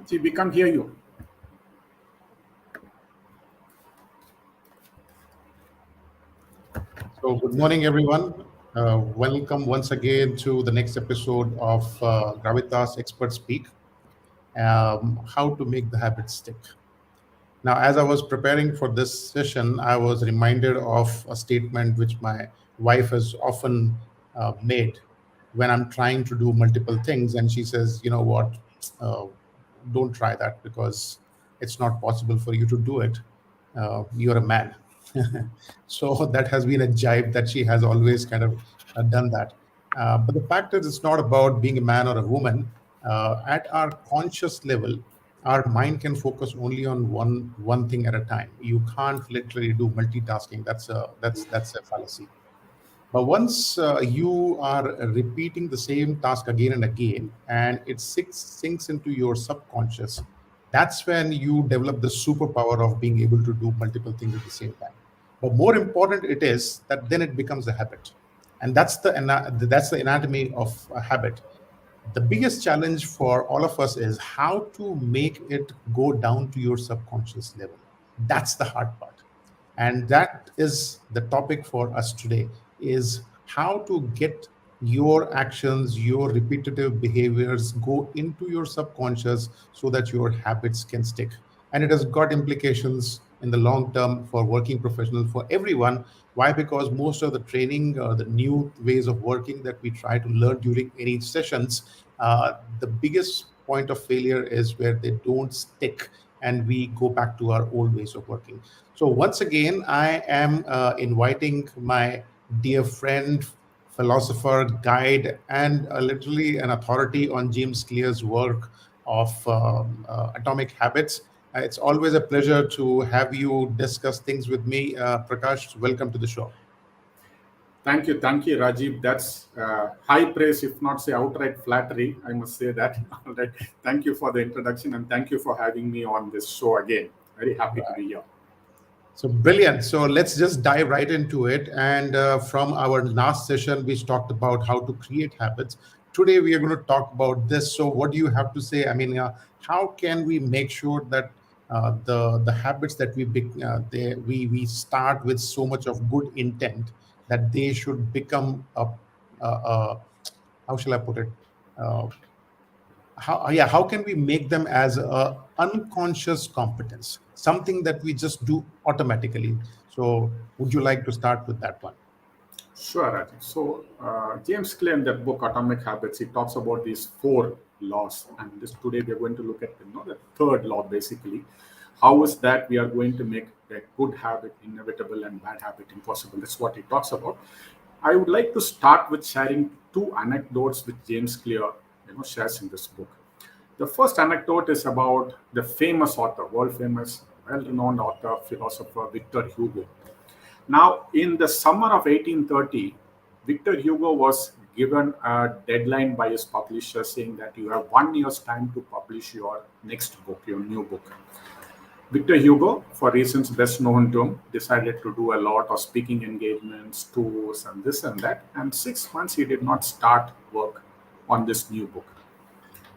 See, we can't hear you. So, good morning, everyone. Welcome once again to the next episode of Gravitas ExpertSpeak. How to make the habit stick. Now, as I was preparing for this session, I was reminded of a statement which my wife has often made when I'm trying to do multiple things. And she says, you know what, uh, don't try that because it's not possible for you to do it. You're a man. So that has been a jibe that she has always kind of done that. But the fact is, it's not about being a man or a woman. At our conscious level, our mind can focus only on one thing at a time. You can't literally do multitasking. That's a fallacy. But once you are repeating the same task again and again, and it sinks into your subconscious, that's when you develop the superpower of being able to do multiple things at the same time. But more important, it is that then it becomes a habit, and that's the anatomy of a habit. The biggest challenge for all of us is how to make it go down to your subconscious level. That's the hard part, and that is the topic for us today, is how to get your actions, your repetitive behaviors go into your subconscious so that your habits can stick. And it has got implications in the long term for working professionals, for everyone. Why? Because most of the training, the new ways of working that we try to learn during any sessions, the biggest point of failure is where they don't stick and we go back to our old ways of working. So once again, I am inviting my dear friend, philosopher, guide, and literally an authority on James Clear's work of atomic habits. It's always a pleasure to have you discuss things with me. Prakash, welcome to the show. Thank you, Rajiv. That's high praise, if not say outright flattery. I must say that. All right. Thank you for the introduction and thank you for having me on this show again. Very happy to be here. So brilliant. So let's just dive right into it. And from our last session, we talked about how to create habits. Today, we are going to talk about this. So, what do you have to say? I mean, how can we make sure that the habits that we start with so much of good intent that they should become a how shall I put it? Uh, how can we make them as a unconscious competence, something that we just do automatically? So would you like to start with that one? Sure, Rajiv. So, James Clear in that book, Atomic Habits, he talks about these four laws. And this today we are going to look at the third law basically. How is that we are going to make a good habit inevitable and bad habit impossible? That's what he talks about. I would like to start with sharing two anecdotes which James Clear shares in this book. The first anecdote is about the famous author, world famous, well-renowned author, philosopher Victor Hugo. Now, in the summer of 1830, Victor Hugo was given a deadline by his publisher saying that you have 1 year's time to publish your next book, your new book. Victor Hugo, for reasons best known to him, decided to do a lot of speaking engagements, tours, and this and that. And 6 months he did not start work on this new book.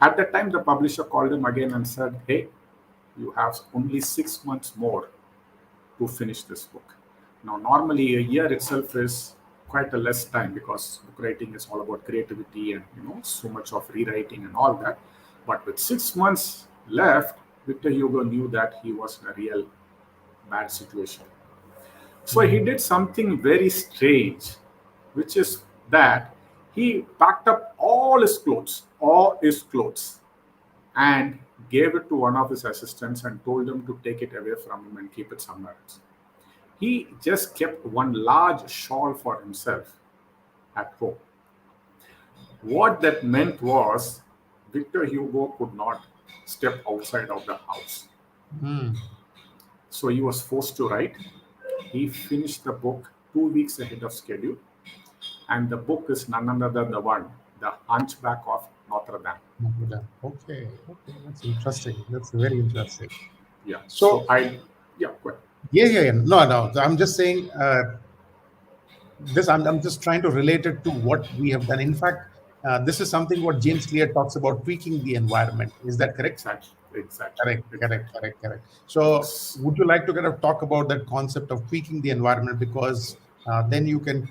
At that time, the publisher called him again and said, "Hey, you have only 6 months more to finish this book." Now, normally a year itself is quite a less time because book writing is all about creativity and so much of rewriting and all that. But with 6 months left, Victor Hugo knew that he was in a real bad situation. So he did something very strange, which is that he packed up all his clothes, and gave it to one of his assistants and told him to take it away from him and keep it somewhere else. He just kept one large shawl for himself at home. What that meant was Victor Hugo could not step outside of the house. Hmm. So he was forced to write. He finished the book 2 weeks ahead of schedule, and the book is none other than the one, The Hunchback of Notre Dame. Okay, okay, that's interesting. That's very interesting. Yeah. So So yeah, go ahead. yeah. No, no. I'm just saying this. I'm just trying to relate it to what we have done. In fact, this is something what James Clear talks about tweaking the environment. Is that correct? Exactly. Exactly, Correct, correct, exactly. correct, correct. So, would you like to kind of talk about that concept of tweaking the environment? Because then you can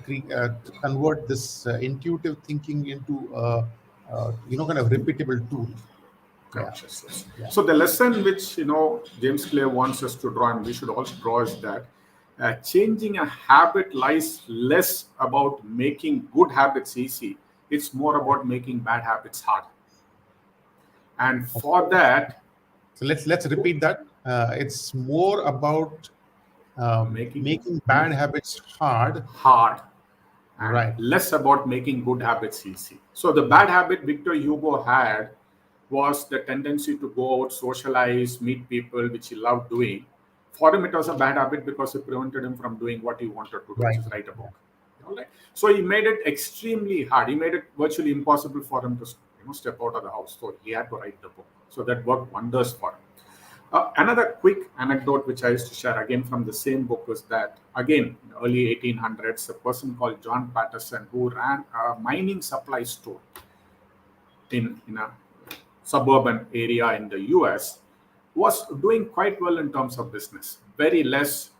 convert this intuitive thinking into kind of repeatable tool. Yeah, Consciousness. yeah. So the lesson which James Clear wants us to draw, and we should also draw, is that changing a habit lies less about making good habits easy. It's more about making bad habits hard. And for Okay. that, So let's repeat that. It's more about making making bad habits hard. hard and Right. less about making good habits easy. So the bad habit Victor Hugo had was the tendency to go out, socialize, meet people, which he loved doing. For him, it was a bad habit because it prevented him from doing what he wanted to do, which Right. is write a book. All right. So he made it extremely hard. He made it virtually impossible for him to step out of the house. So he had to write the book. So that worked wonders for him. Another quick anecdote which I used to share again from the same book was that again in the early 1800s, a person called John Patterson, who ran a mining supply store in a suburban area in the US, was doing quite well in terms of business. Very less,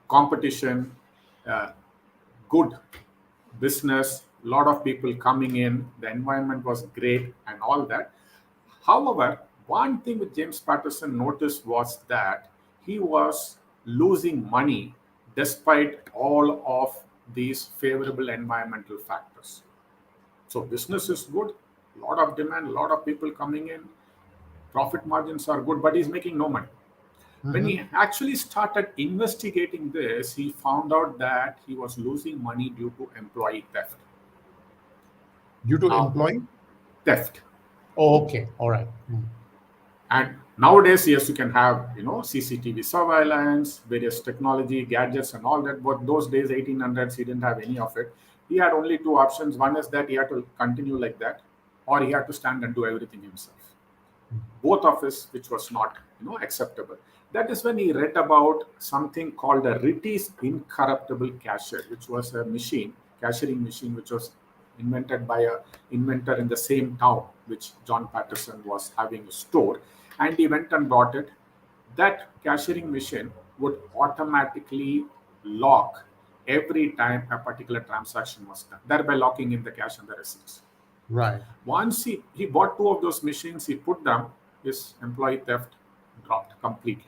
competition, uh, good business, a lot of people coming in, the environment was great and all that. However, one thing that James Patterson noticed was that he was losing money despite all of these favorable environmental factors. So business is good, a lot of demand, a lot of people coming in, profit margins are good, but he's making no money. When he Hmm. actually started investigating this, he found out that he was losing money due to employee theft. Due to Now, employee. theft. Oh, okay. All right. Mm. And nowadays, yes, you can have CCTV surveillance, various technology, gadgets, and all that. But those days, 1800s, he didn't have any of it. He had only two options. One is that he had to continue like that, or he had to stand and do everything himself. Both of us, which was not acceptable. That is when he read about something called a Ritty's incorruptible cashier, which was a machine, cashiering machine, which was invented by a inventor in the same town which John Patterson was having a store, and he went and bought it. That cashiering machine would automatically lock every time a particular transaction was done, thereby locking in the cash and the receipts. Right. Once he bought two of those machines, he put them, his employee theft dropped completely.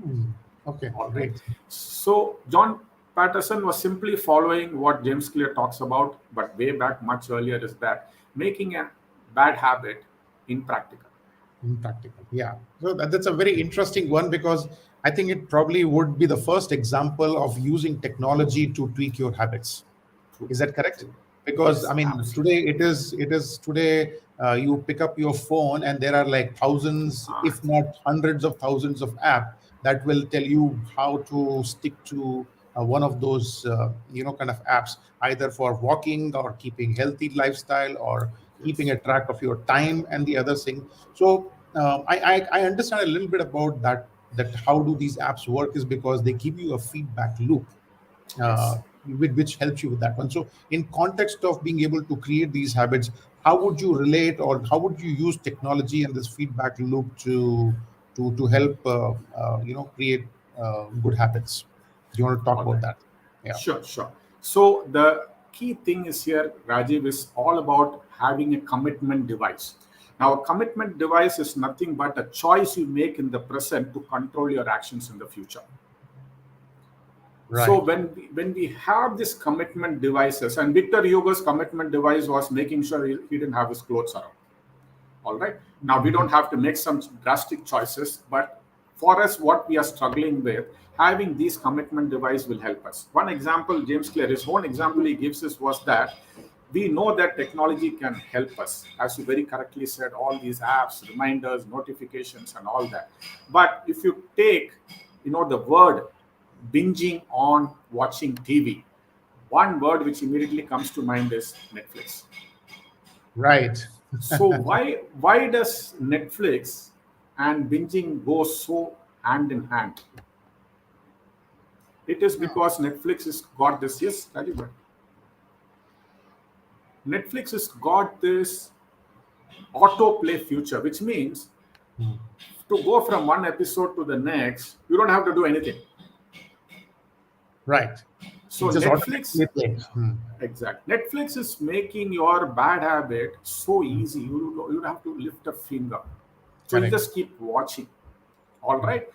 Mm. Okay. All right. Great. So John Patterson was simply following what James Clear talks about, but way back much earlier, is that making a bad habit impractical. Impractical. Yeah. So that's a very interesting one because I think it probably would be the first example of using technology to tweak your habits. True, Is that correct? true. Because I Yes, mean, absolutely. today it is today. You pick up your phone and there are like thousands, Uh, if not hundreds of thousands of app that will tell you how to stick to one of those kind of apps, either for walking or keeping healthy lifestyle or keeping yes, a track of your time and the other thing. So I understand a little bit about that how do these apps work is because they give you a feedback loop yes. which helps you with that one. So, in context of being able to create these habits, how would you relate, or how would you use technology and this feedback loop to help create good habits? Do you want to talk All about right. that? Yeah. Sure, sure. So the key thing is here, Rajiv, is all about having a commitment device. Now, a commitment device is nothing but a choice you make in the present to control your actions in the future. So Right. when we have this commitment devices, and Victor Hugo's commitment device was making sure he didn't have his clothes around. All right. Now we Mhm. don't have to make some drastic choices, but for us, what we are struggling with, having these commitment device will help us. One example, James Clear, his own example he gives us was that we know that technology can help us, as you very correctly said, all these apps, reminders, notifications, and all that. But if you take, the word binging on watching TV, one word which immediately comes to mind is Netflix. Right. So why does Netflix and binging go so hand in hand? It is because Netflix has got this. Yes, Rajiv, Netflix has got this autoplay feature, which means Hmm. to go from one episode to the next, you don't have to do anything. Right. It So just Netflix, automatically plays. Hmm. exact. Netflix is making your bad habit so Hmm. easy. You don't have to lift a finger. So you Correct. just keep watching. All Hmm. right.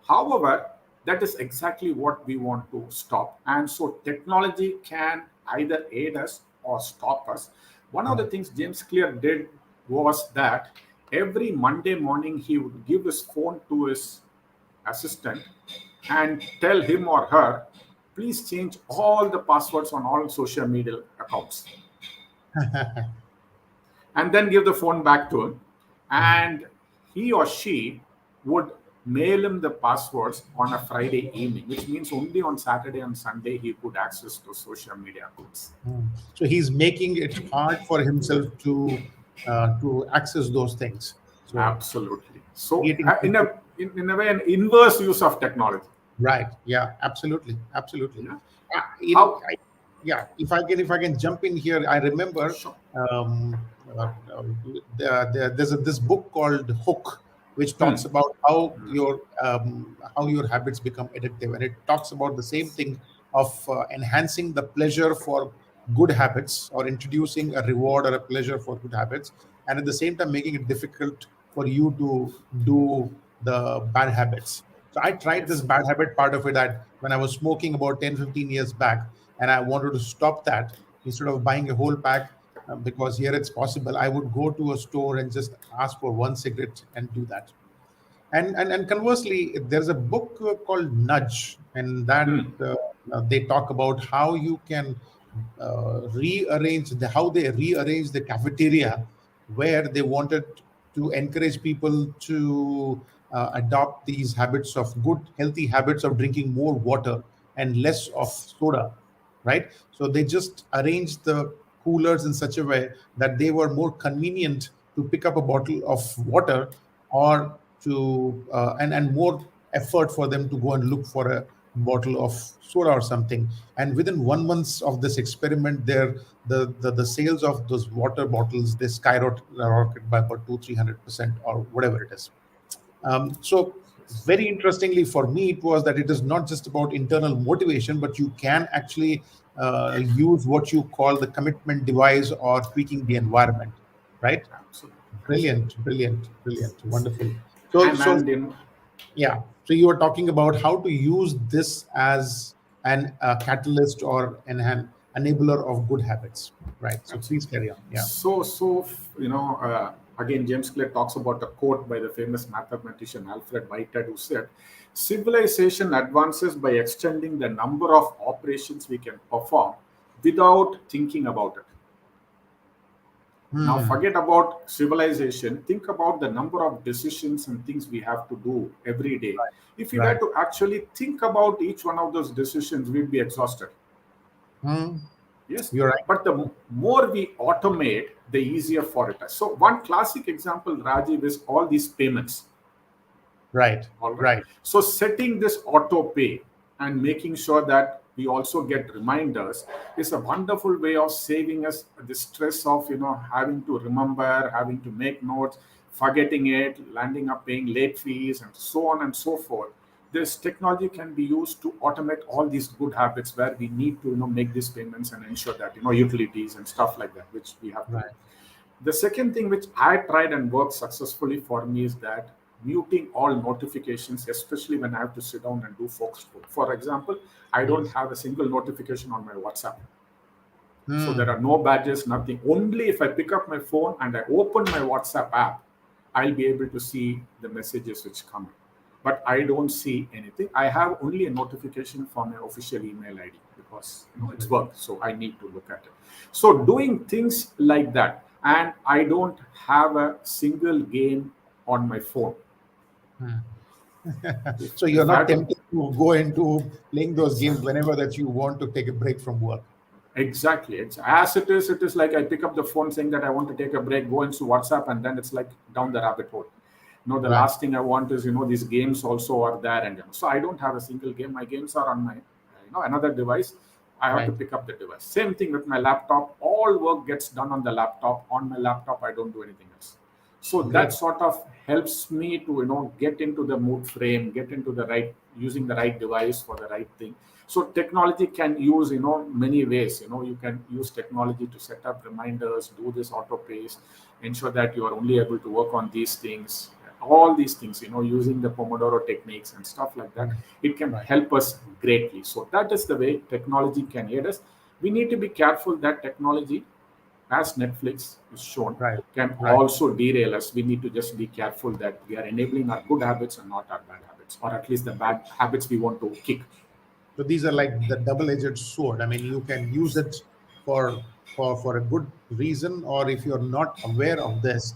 However, that is exactly what we want to stop. And so technology can either aid us or stop us. One of the Hmm. things James Clear did was that every Monday morning he would give his phone to his assistant and tell him or her, please change all the passwords on all social media accounts, and then give the phone back to him. Hmm. And he or she would mail him the passwords on a Friday evening, which means only on Saturday and Sunday he could access to social media accounts. Hmm. So he's making it hard for himself to access those things. So Absolutely. So, creating in a way, an inverse use of technology. right. Yeah. Absolutely. Absolutely. Yeah. In How? yeah, if I can jump in here, I remember Sure. um, there's this book called Hook, which Hmm. talks about how your habits become addictive, and it talks about the same thing of enhancing the pleasure for good habits, or introducing a reward or a pleasure for good habits, and at the same time making it difficult for you to do the bad habits. So I tried this Yes. bad habit part of it, that when I was smoking about 10, 15 years back, and I wanted to stop that, instead of buying a whole pack, because here it's possible, I would go to a store and just ask for one cigarette and do that. And conversely, there's a book called Nudge, and that Hmm. they talk about how you can how they rearrange the cafeteria, where they wanted to encourage people to adopt these habits of good healthy habits of drinking more water and less of Yes. soda, right? So they just arranged the coolers in such a way that they were more convenient to pick up a bottle of water, or to and more effort for them to go and look for a bottle of soda or something. And within 1 month of this experiment, the sales of those water bottles, they skyrocket by about 200-300% or whatever it is. So Yes. very interestingly for me, it was that it is not just about internal motivation, but you can actually use what you call the commitment device, or tweaking the environment, right? Absolutely. Absolutely. Brilliant, brilliant, brilliant, wonderful. So, And so and in yeah. So you were talking about how to use this as an catalyst, or an enabler of good habits, right? So please Absolutely. carry on. Yeah. Again, James Clear talks about a quote by the famous mathematician Alfred Whitehead, who said, civilization advances by extending the number of operations we can perform without thinking about it. Now, Hmm. forget about civilization. Think about the number of decisions and things we have to do every day. If we were Right. to actually think about each one of those decisions, we'd be exhausted. Hmm. Yes, You're right. but the more we automate, the easier for it is. So one classic example, Rajiv, is all these payments. Right. All right. Right. So setting this auto pay and making sure that we also get reminders is a wonderful way of saving us the stress of having to remember, having to make notes, forgetting it, landing up paying late fees, and so on and so forth. This technology can be used to automate all these good habits where we need to make these payments and ensure that utilities and stuff like that, which we have to do. Right. The second thing which I tried and worked successfully for me is that muting all notifications, especially when I have to sit down and do focus work. For example, I don't Yes. have a single notification on my WhatsApp. So there Hmm. are no badges, nothing. Only if I pick up my phone and I open my WhatsApp app, I'll be able to see the messages which come in. But I don't see anything. I have only a notification from my official email ID because it's work. So I need to look at it. So doing things like that, and I don't have a single game on my phone. Hmm. If So you're if I not have to tempted to go into playing those games whenever that you want to take a break from work. exactly. It's as it is. It is like I pick up the phone saying that I want to take a break, go into WhatsApp, and then it's like down the rabbit hole. The Right. last thing I want is these games also are there, and so I don't have a single game. My games are on my another device. I have to Right. pick up the device. Same thing with my laptop. All work gets done on the laptop. On my laptop, I don't do anything else. So that Great. sort of helps me to get into the mood frame, get into the right, using the right device for the right thing. So technology can use many ways. You can use technology to set up reminders, do this auto pace, ensure that you are only able to work on these things, all these things, using the Pomodoro techniques and stuff like that. Right. It can Right. help us greatly. So that is the way technology can aid us. We need to be careful that technology, as Netflix is shown, Right. can Right. also derail us. We need to just be careful that we are enabling our good habits and not our bad habits, or at least the bad habits we want to kick. So these are like the double-edged sword. I mean, you can use it for for a good reason, or if you're not aware of this,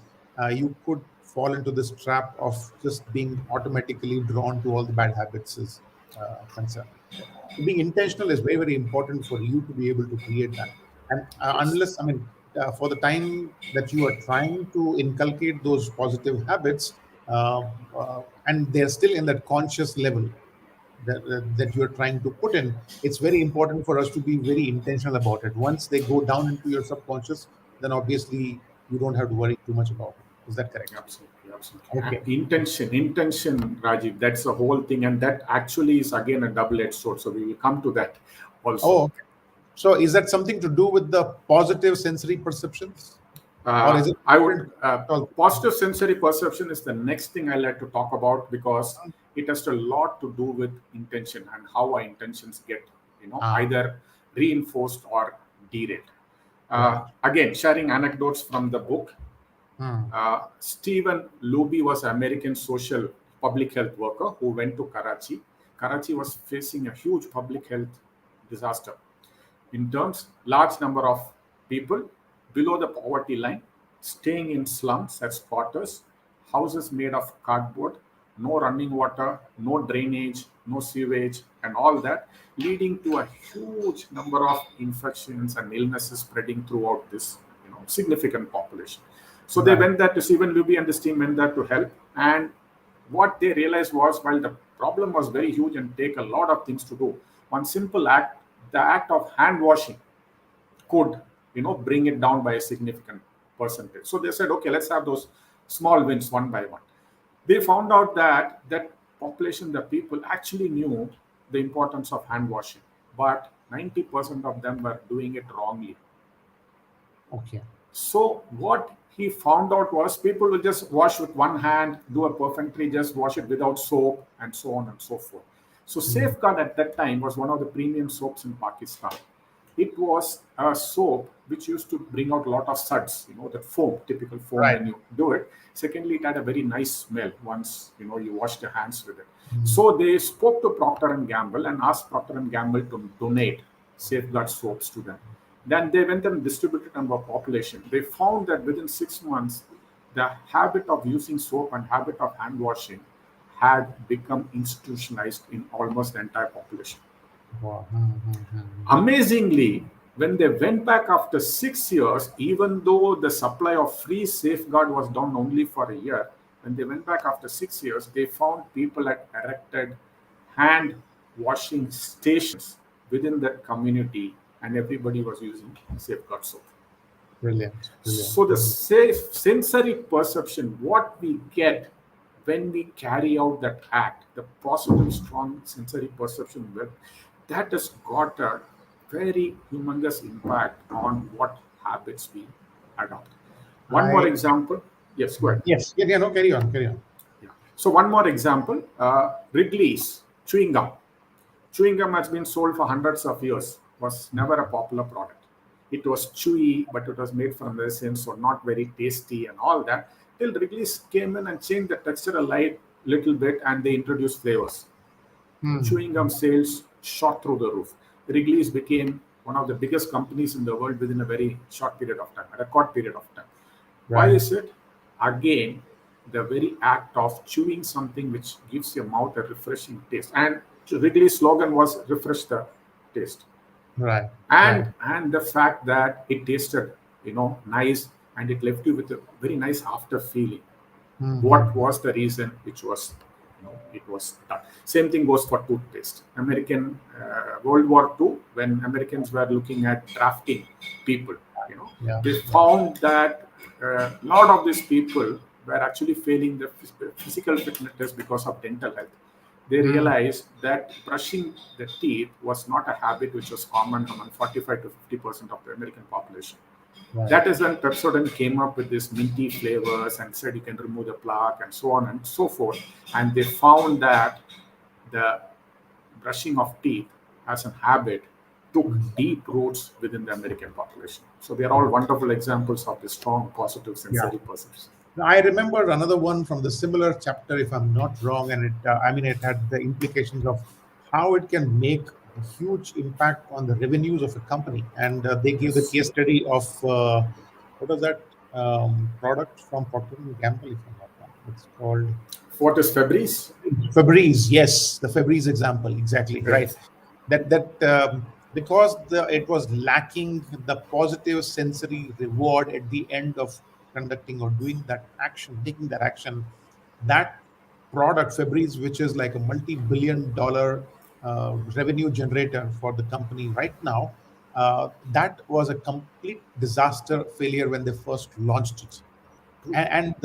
you could fall into this trap of just being automatically drawn to all the bad habits is concerned. So being intentional is very, very important for you to be able to create that. And Yes, unless, I mean, for the time that you are trying to inculcate those positive habits, uh, and they're still in that conscious level that you're trying to put in, it's very important for us to be very intentional about it. Once they go down into your subconscious, then obviously you don't have to worry too much about it. Is that correct? absolutely, absolutely. And Okay. intention, Rajiv. That's the whole thing, and that actually is again a double-edged sword. So we will come to that also. Oh, okay. So is that something to do with the positive sensory perceptions, or is it I would different at all? positive sensory perception is the next thing I like to talk about, because it has a lot to do with intention and how our intentions get Ah, either reinforced or derailed. right. Again, sharing anecdotes from the book. Hmm. Stephen Luby was an American social public health worker who went to Karachi. Karachi was facing a huge public health disaster. In terms, large number of people below the poverty line, staying in slums as squatters, houses made of cardboard, no running water, no drainage, no sewage, and all that, leading to a huge number of infections and illnesses spreading throughout this significant population. So they Right. went there to Stephen Luby and his team went there to help. And what they realized was, while the problem was very huge and take a lot of things to do, one simple act, the act of hand washing, could bring it down by a significant percentage. So they said, okay, let's have those small wins one by one. They found out that that population, the people actually knew the importance of hand washing, but 90% of them were doing it wrongly. Okay. So what he found out was, people will just wash with one hand, do a perfectly, just wash it without soap, and so on and so forth. So Hmm. Safeguard at that time was one of the premium soaps in Pakistan. It was a soap which used to bring out a lot of suds, that foam, typical foam Right. when you do it. Secondly, it had a very nice smell once you washed your hands with it. Hmm. So they spoke to Procter and Gamble and asked Procter and Gamble to donate Safeguard soaps to them. Then they went and distributed among our population. They found that within 6 months, the habit of using soap and habit of hand washing had become institutionalized in almost the entire population. Wow. Hmm, hmm, hmm, hmm. Amazingly, when they went back after 6 years, even though the supply of free Safeguard was down only for a year, when they went back after 6 years, they found people had erected hand washing stations within that community, and everybody was using Safeguard soap. Brilliant. Brilliant. So the Brilliant. safe sensory perception, what we get when we carry out that act, the positive, strong sensory perception, that has got a very humongous impact on what habits we adopt. One more I example. Yes, go ahead. Yes. Yeah. Yeah. No. Carry on. Carry on. Yeah. So one more example. Wrigley's chewing gum. Chewing gum has been sold for hundreds of years, was never a popular product. It was chewy, but it was made from resin, so not very tasty and all that. Till Wrigley's came in and changed the texture a little bit, and they introduced flavors. Hmm. Chewing gum sales shot through the roof. Wrigley's became one of the biggest companies in the world within a very short period of time, a record period of time. Why Right. is it? Again, the very act of chewing something which gives your mouth a refreshing taste. And Wrigley's slogan was refresh the taste. Right. Right. And the fact that it tasted, nice, and it left you with a very nice after feeling. Hmm, hmm, What hmm. was the reason? Which was it was done. Same thing goes for toothpaste. American World War II, when Americans were looking at drafting people, you know, Yeah. they Yeah. found that a lot of these people were actually failing the physical fitness test because of dental health. They Mm. realized that brushing the teeth was not a habit which was common among 45 to 50% of the American population. Right. That is when Pepsodent came up with these minty flavors and said you can remove the plaque and so on and so forth. And they found that the brushing of teeth as a habit took Mm. deep roots within the American population. So they are all Yeah. wonderful examples of the strong positive Yeah. sensory perception. I remember another one from the similar chapter, if I'm not wrong, and I mean, it had the implications of how it can make a huge impact on the revenues of a company. And they gave the Yes. case study of what was that product from Procter and Gamble, if I'm not wrong. It's called What is Febreze? Febreze. Yes, the Febreze example, exactly right. Yes. That because it was lacking the positive sensory reward at the end of conducting or doing that action, taking that action, that product Febreze, which is like a multi-billion-dollar revenue generator for the company right now, that was a complete disaster failure when they first launched it. And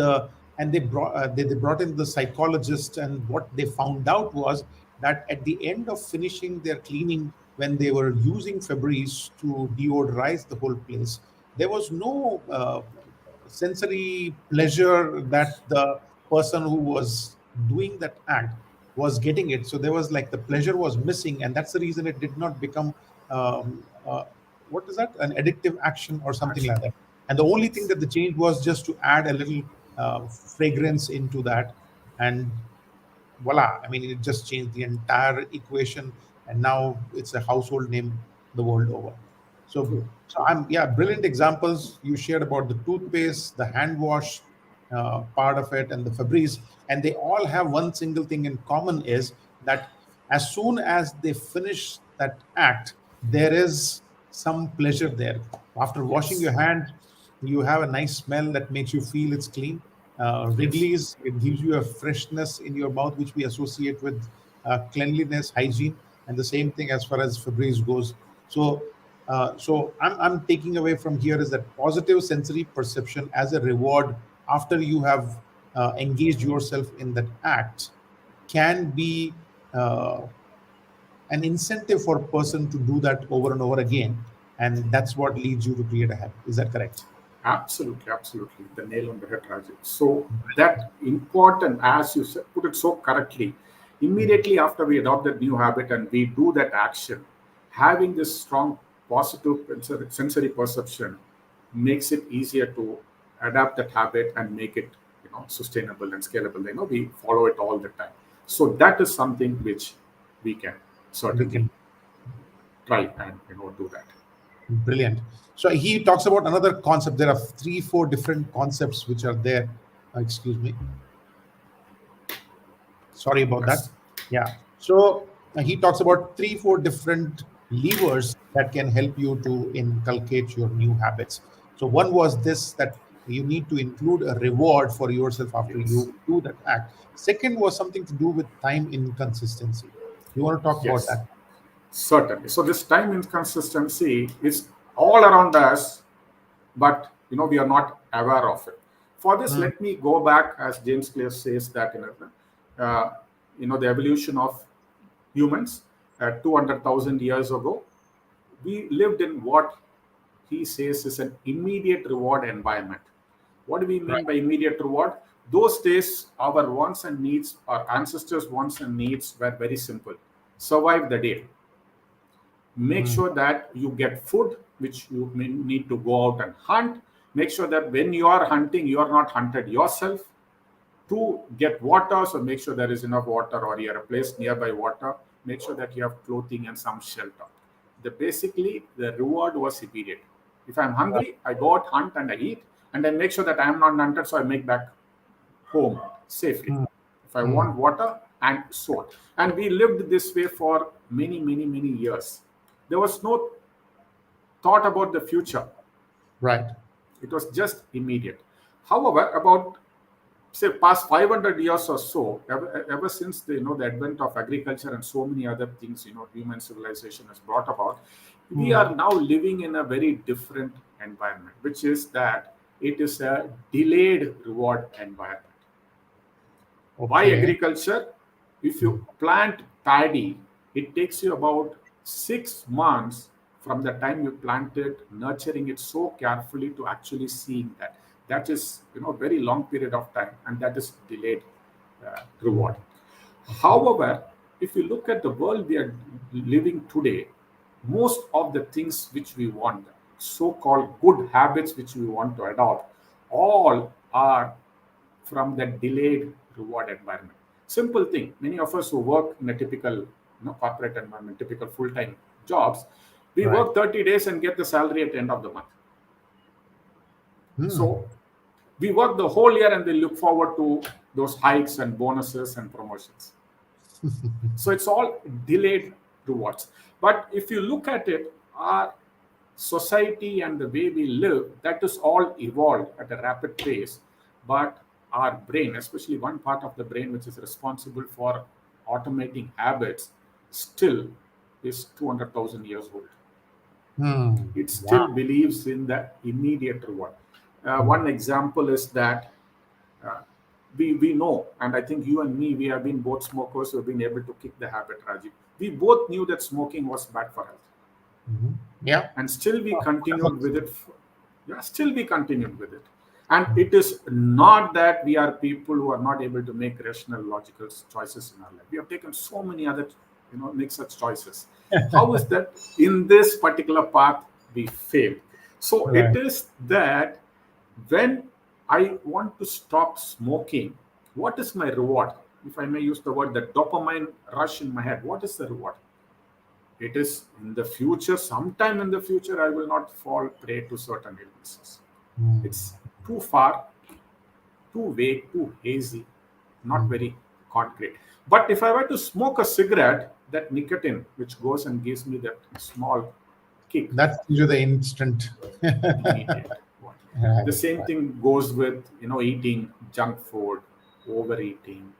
they brought in the psychologist, and what they found out was that at the end of finishing their cleaning, when they were using Febreze to deodorize the whole place, there was no sensory pleasure that the person who was doing that act was getting it. So there was like the pleasure was missing, and that's the reason it did not become what is that, an addictive action or something Action. like that. And the only thing that the change was just to add a little fragrance into that, and voila, I mean, it just changed the entire equation, and now it's a household name the world over. so True. so I'm, yeah, brilliant examples you shared about the toothpaste, the hand wash part of it, and the Febreze. And they all have one single thing in common, is that as soon as they finish that act, there is some pleasure there. After washing Yes. your hands, you have a nice smell that makes you feel it's clean. Yes. Wrigley's, it gives you a freshness in your mouth, which we associate with cleanliness, hygiene, and the same thing as far as Febreze goes. So I'm taking away from here is that positive sensory perception as a reward after you have engaged yourself in that act can be uh, an incentive for a person to do that over and over again, and that's what leads you to create a habit. Is that correct? Absolutely, absolutely. The nail on the head, Rajat. So that important, as you said, put it so correctly, Mm. immediately after we adopt that new habit and we do that action, having this strong positive sensory perception makes it easier to adapt that habit and make it, sustainable and scalable. We follow it all the time. So that is something which we can We certainly can. try and do that. Brilliant. So he talks about another concept. There are three, four different concepts which are there. Excuse me. Sorry about that. Yes. Yeah. So he talks about three, four different levers that can help you to inculcate your new habits. So one was this, that you need to include a reward for yourself after Yes. you do that act. Second was something to do with time inconsistency. You want to talk about Yes. that? Certainly. So this time inconsistency is all around us, but we are not aware of it. For this, Mm. let me go back, as James Clear says that the evolution of humans 200,000 years ago, we lived in what he says is an immediate reward environment. What do we Right. mean by immediate reward? Those days, our wants and needs, our ancestors' wants and needs were very simple: survive the day, make Mm. sure that you get food, which you may need to go out and hunt. Make sure that when you are hunting, you are not hunted yourself. To get water, so make sure there is enough water or you are a place nearby water. Make sure that you have clothing and some shelter. Basically the reward was immediate. If I'm Right. hungry, I go out, hunt, and I eat, and then make sure that I am not hunted, so I make back home safely. Mm. If I Mm. want water, and so on. And we lived this way for many, many, many years. There was no thought about the future. Right. It was just immediate. However, about say past 500 years or so, ever since the advent of agriculture and so many other things, human civilization has brought about, we Hmm. are now living in a very different environment, which is that it is a delayed reward environment. Why Okay. agriculture? If Hmm. you plant paddy, it takes you about 6 months from the time you plant it, nurturing it so carefully to actually seeing that. That is, very long period of time, and that is delayed Hmm. reward. Okay. However, if you look at the world we are living today, most of the things which we want, so-called good habits which we want to adopt, all are from that delayed reward environment. Simple thing. Many of us who work in a typical corporate environment, typical full-time jobs, we Right. work 30 days and get the salary at the end of the month. Hmm. So we work the whole year and we look forward to those hikes and bonuses and promotions. So it's all delayed rewards. But if you look at it, our society and the way we live, that is all evolved at a rapid pace. But our brain, especially one part of the brain which is responsible for automating habits, still is 200,000 years old. Hmm. It still Wow. believes in the immediate reward. Hmm. One example is that uh, we know, and I think you and me, we have been both smokers who have been able to kick the habit, Rajiv. We both knew that smoking was bad for health, Hmm. Yeah. and still we Oh, continued wonderful. with it. Yeah, still we continued with it. And it is not that we are people who are not able to make rational, logical choices in our life. We have taken so many other, make such choices. How is that in this particular path we fail? So it Right. is that when I want to stop smoking, what is my reward? If I may use the word, the dopamine rush in my head, what is the reward? It is in the future, sometime in the future, I will not fall prey to certain illnesses. Hmm. It's too far, too vague, too hazy, not Hmm. very concrete. But if I were to smoke a cigarette, that nicotine, which goes and gives me that small kick, That's usually the instant. immediate one. The Right. same Right. thing goes with eating junk food, overeating,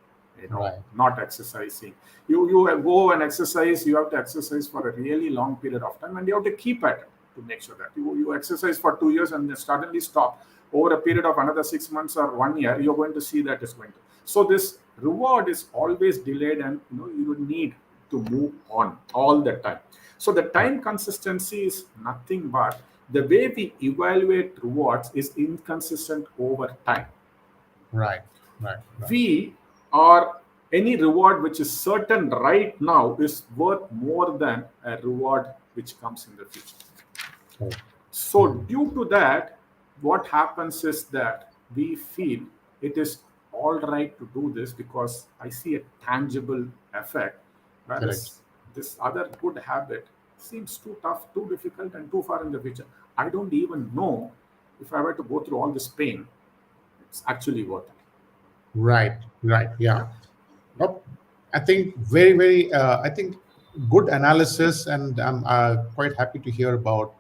Right. not exercising. You go and exercise. You have to exercise for a really long period of time, and you have to keep at it to make sure that you exercise for 2 years and then suddenly stop over a period of another 6 months or 1 year. You're going to see that it's going to. So this reward is always delayed, and you need to move on all the time. So the Right. time consistency is nothing but the way we evaluate rewards is inconsistent over time. Right. Right. Right. We are any reward which is certain right now is worth more than a reward which comes in the future. Correct. So, Hmm. due to that, what happens is that we feel it is all right to do this because I see a tangible effect, Correct. whereas this other good habit seems too tough, too difficult, and too far in the future. I don't even know if I were to go through all this pain, it's actually worth it. Right. Right. Yeah, Yeah. yeah. Oh, I think very, very, I think good analysis, and I'm quite happy to hear about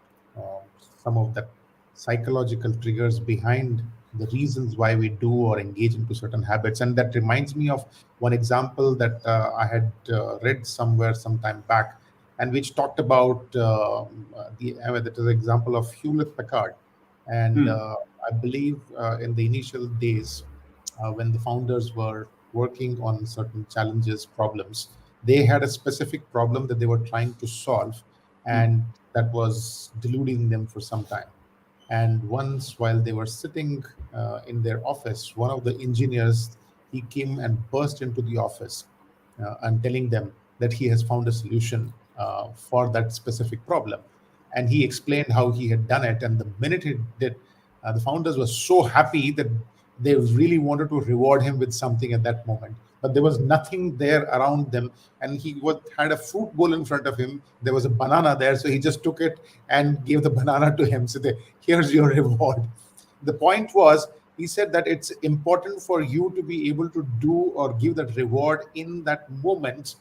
some of the psychological triggers behind the reasons why we do or engage into certain habits. And that reminds me of one example that I had read somewhere some time back, and which talked about that is an example of Hewlett Packard. And Hmm. I believe in the initial days, when the founders were working on certain challenges, problems, they had a specific problem that they were trying to solve, Hmm. and that was deluding them for some time. And once, while they were sitting in their office, one of the engineers, he came and burst into the office and telling them that he has found a solution for that specific problem. And he explained how he had done it. And the minute he did, the founders were so happy that they really wanted to reward him with something at that moment. But there was nothing there around them, and he had a fruit bowl in front of him. There was a banana there, so he just took it and gave the banana to him. So here's your reward. The point was, he said that it's important for you to be able to do or give that reward in that moment,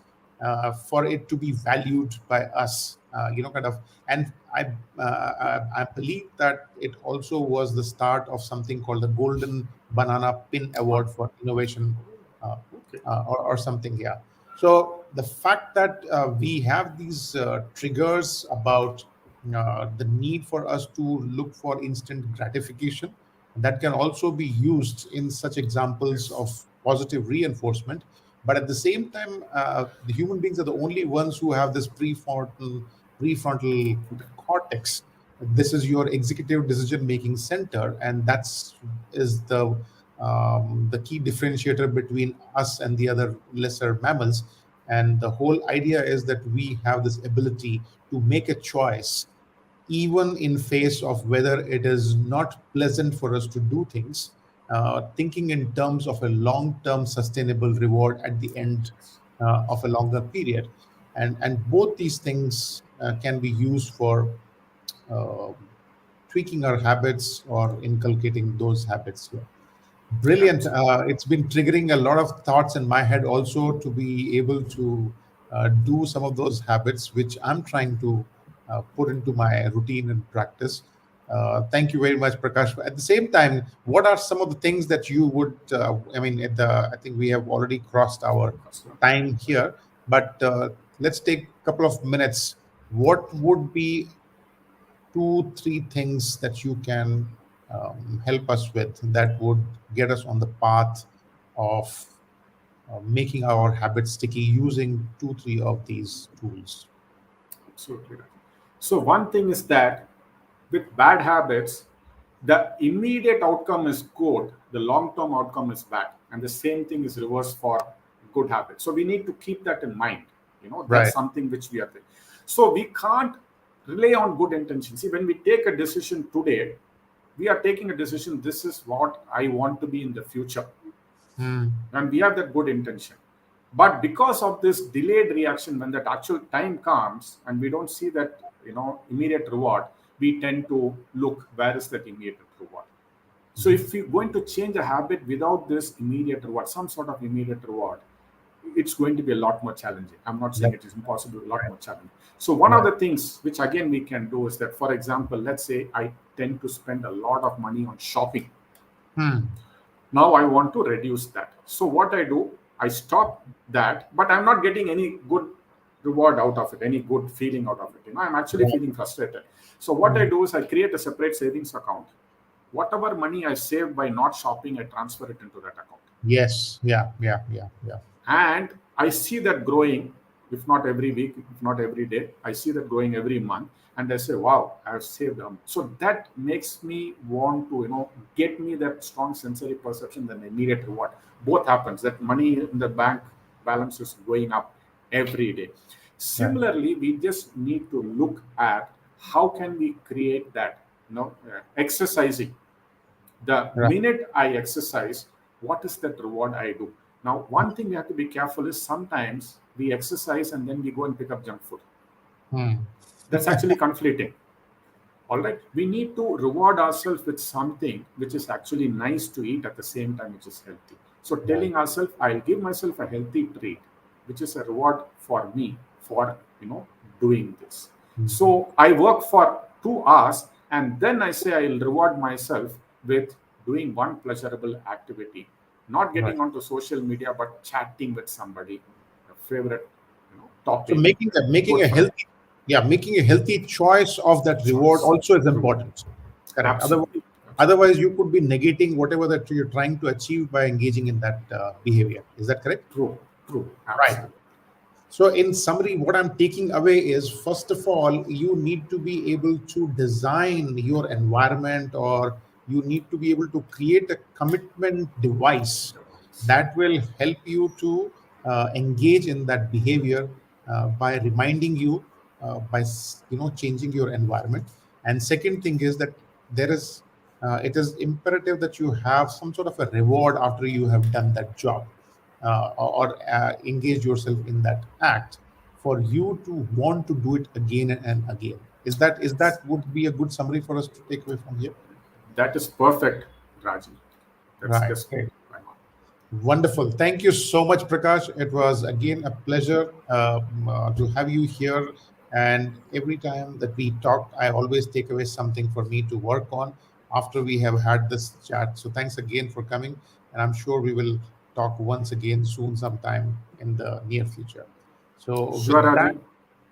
for it to be valued by us, kind of. And I believe that it also was the start of something called the golden banana pin One. award for innovation, uh, Okay. or something. Yeah. So the fact that we have these triggers about the need for us to look for instant gratification, that can also be used in such examples Yes. of positive reinforcement. But at the same time, the human beings are the only ones who have this prefrontal cortex. This is your executive decision making center, and that's is the key differentiator between us and the other lesser mammals. And the whole idea is that we have this ability to make a choice even in face of whether it is not pleasant for us to do things, thinking in terms of a long-term sustainable reward at the end of a longer period. And both these things can be used for uh, tweaking our habits or inculcating those habits here. Brilliant. Absolutely. It's been triggering a lot of thoughts in my head also to be able to do some of those habits, which I'm trying to put into my routine and practice. Thank you very much, Prakash. At the same time, what are some of the things that you would, I think we have already crossed our Customer. time here, but let's take a couple of minutes. What would be two, three things that you can help us with that would get us on the path of making our habits sticky using two, three of these tools? Absolutely right. So one thing is that with bad habits, the immediate outcome is good, the long-term outcome is bad, and the same thing is reversed for good habits. So we need to keep that in mind. That's Right. something which we are doing. So we can't rely on good intentions. See, when we take a decision today, we are taking a decision. This is what I want to be in the future, Hmm. and we have that good intention. But because of this delayed reaction, when that actual time comes and we don't see that immediate reward, we tend to look where is that immediate reward. So Mhm. if you're going to change a habit without this immediate reward, some sort of immediate reward, it's going to be a lot more challenging. I'm not saying That- it is impossible, a lot more challenging. So one of Right. the things which again we can do is that, for example, let's say I tend to spend a lot of money on shopping. Hmm. Now I want to reduce that. So what I do, I stop that, but I'm not getting any good reward out of it, any good feeling out of it. I'm actually Right. feeling frustrated. So what I Hmm. do is I create a separate savings account. Whatever money I save by not shopping, I transfer it into that account. Yes. Yeah. Yeah. Yeah. Yeah. And I see that growing, if not every week, if not every day. I see that growing every month, and I say, wow, I've saved them. So that makes me want to get me that strong sensory perception than immediate reward. Both happens, that money in the bank balance is going up every day. Right. Similarly, we just need to look at how can we create that exercising. The Right. minute I exercise, what is that reward I do? Now, one thing we have to be careful is sometimes we exercise and then we go and pick up junk food. Hmm. That's actually conflicting. All right. We need to reward ourselves with something which is actually nice to eat at the same time, which is healthy. So, Right. telling ourselves, I'll give myself a healthy treat, which is a reward for me for doing this. Mhm. So, I work for 2 hours and then I say I'll reward myself with doing one pleasurable activity, not Right. getting onto social media, but chatting with somebody, a favorite So topic, making good a friend. healthy, yeah, making a healthy choice of that reward Choice. also is True. important. Correct. Absolutely. Absolutely. Otherwise, you could be negating whatever that you're trying to achieve by engaging in that behavior. Is that correct? True, true, Right. absolutely. So, in summary, what I'm taking away is first of all, you need to be able to design your environment, or you need to be able to create a commitment device that will help you to engage in that behavior by reminding you, changing your environment. And second thing is that there is it is imperative that you have some sort of a reward after you have done that job, or engage yourself in that act for you to want to do it again and again. Is that would be a good summary for us to take away from here? That is perfect, Raji. That's Right. just Great. bang on. Wonderful. Thank you so much, Prakash. It was again a pleasure to have you here. And every time that we talk, I always take away something for me to work on. after we have had this chat. So thanks again for coming, and I'm sure we will talk once again soon, sometime in the near future. So Sure, with that, Rajiv.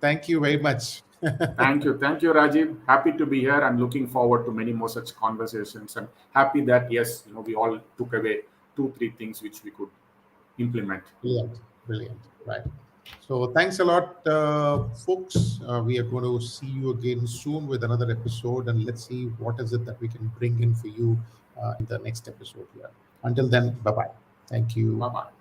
thank you very much. Thank you, Rajiv. Happy to be here and looking forward to many more such conversations. And happy that yes, we all took away two, three things which we could implement. Brilliant, brilliant. Right. So thanks a lot, folks. We are going to see you again soon with another episode, and let's see what is it that we can bring in for you in the next episode here. Until then, bye bye. Thank you. Bye bye.